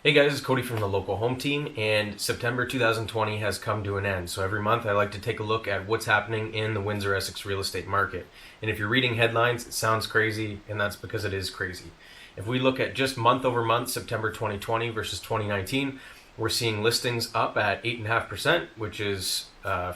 Hey guys, it's Cody from the local home team, and September 2020 has come to an end. So every month I like to take a look at what's happening in the Windsor-Essex real estate market. And if you're reading headlines, it sounds crazy, and that's because it is crazy. If we look at just month over month, September 2020 versus 2019, we're seeing listings up at 8.5%, which is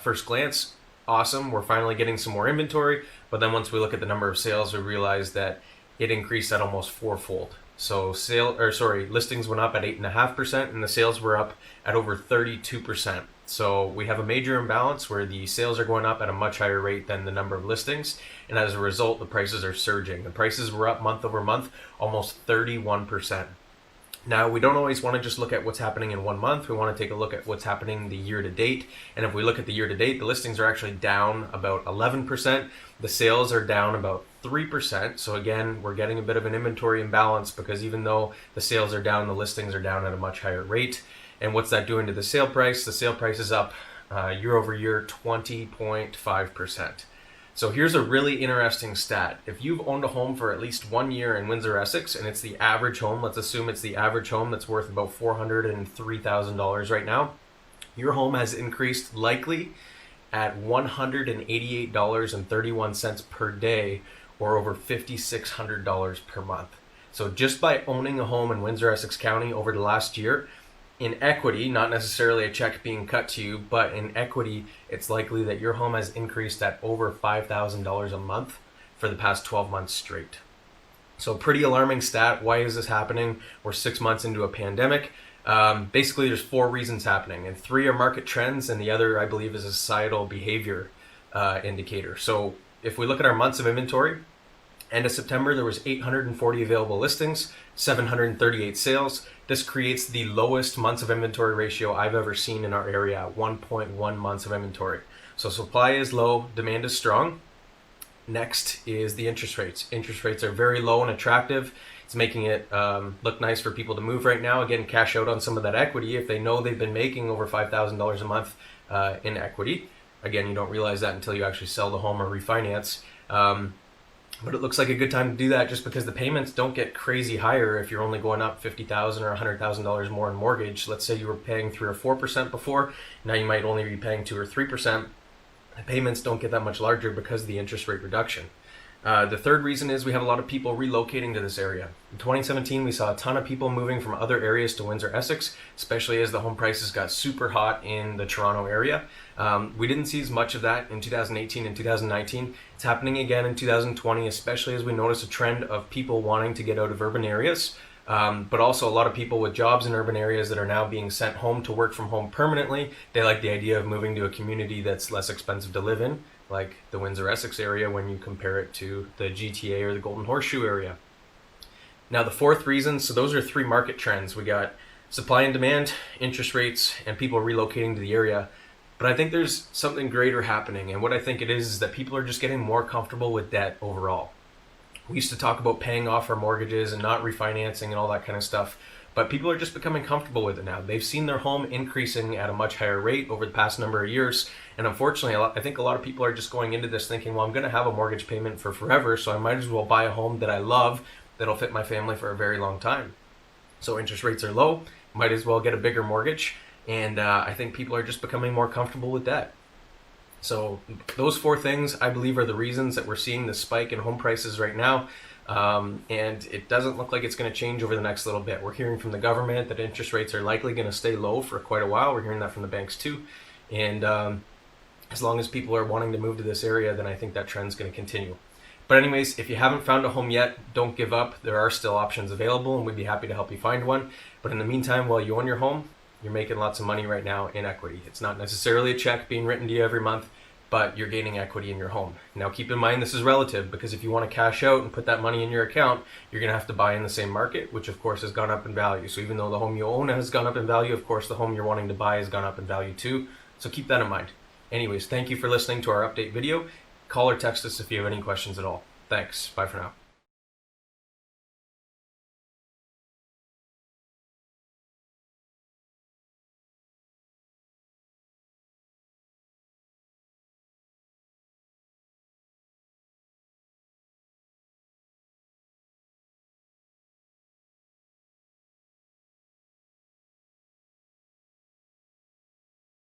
first glance awesome. We're finally getting some more inventory, but then once we look at the number of sales, we realize that it increased at almost fourfold. So listings went up at 8.5%, and the sales were up at over 32%. So we have a major imbalance where the sales are going up at a much higher rate than the number of listings, and as a result, the prices are surging. The prices were up month over month, almost 31%. Now, we don't always want to just look at what's happening in 1 month. We want to take a look at what's happening the year to date. And if we look at the year to date, the listings are actually down about 11%. The sales are down about 3%. So again, we're getting a bit of an inventory imbalance because even though the sales are down, the listings are down at a much higher rate. And what's that doing to the sale price? The sale price is up year over year 20.5%. So here's a really interesting stat. If you've owned a home for at least 1 year in Windsor-Essex, and it's the average home, let's assume it's the average home that's worth about $403,000 right now, your home has increased likely at $188.31 per day, or over $5,600 per month. So just by owning a home in Windsor-Essex County over the last year, in equity, not necessarily a check being cut to you, but in equity, it's likely that your home has increased at over $5,000 a month for the past 12 months straight. So pretty alarming stat. Why is this happening? We're 6 months into a pandemic. Basically, there's 4 reasons happening, and 3 are market trends, and the other, I believe, is a societal behavior indicator. So if we look at our months of inventory, end of September, there was 840 available listings, 738 sales. This creates the lowest months of inventory ratio I've ever seen in our area at 1.1 months of inventory. So supply is low, demand is strong. Next is the interest rates. Interest rates are very low and attractive. It's making it look nice for people to move right now. Again, cash out on some of that equity if they know they've been making over $5,000 a month in equity. Again, you don't realize that until you actually sell the home or refinance. But it looks like a good time to do that just because the payments don't get crazy higher if you're only going up $50,000 or $100,000 more in mortgage. Let's say you were paying 3 or 4% before, now you might only be paying 2 or 3%. The payments don't get that much larger because of the interest rate reduction. The third reason is we have a lot of people relocating to this area. In 2017, we saw a ton of people moving from other areas to Windsor-Essex, especially as the home prices got super hot in the Toronto area. We didn't see as much of that in 2018 and 2019. It's happening again in 2020, especially as we notice a trend of people wanting to get out of urban areas, but also a lot of people with jobs in urban areas that are now being sent home to work from home permanently. They like the idea of moving to a community that's less expensive to live in, like the Windsor-Essex area when you compare it to the GTA or the Golden Horseshoe area. Now the fourth reason, so those are 3 market trends. We got supply and demand, interest rates, and people relocating to the area. But I think there's something greater happening, and what I think it is that people are just getting more comfortable with debt overall. We used to talk about paying off our mortgages and not refinancing and all that kind of stuff, but people are just becoming comfortable with it now. They've seen their home increasing at a much higher rate over the past number of years, and unfortunately, I think a lot of people are just going into this thinking, well, I'm going to have a mortgage payment for forever, so I might as well buy a home that I love that'll fit my family for a very long time. So interest rates are low, might as well get a bigger mortgage, and I think people are just becoming more comfortable with debt. So those 4 things, I believe, are the reasons that we're seeing the spike in home prices right now. And it doesn't look like it's going to change over the next little bit. We're hearing from the government that interest rates are likely going to stay low for quite a while. We're hearing that from the banks too. And as long as people are wanting to move to this area, then I think that trend's going to continue. But anyways, if you haven't found a home yet, don't give up. There are still options available, and we'd be happy to help you find one. But in the meantime, while you own your home, you're making lots of money right now in equity. It's not necessarily a check being written to you every month, but you're gaining equity in your home. Now keep in mind this is relative, because if you want to cash out and put that money in your account, you're going to have to buy in the same market, which of course has gone up in value. So even though the home you own has gone up in value, of course the home you're wanting to buy has gone up in value too. So keep that in mind. Anyways, thank you for listening to our update video. Call or text us if you have any questions at all. Thanks. Bye for now.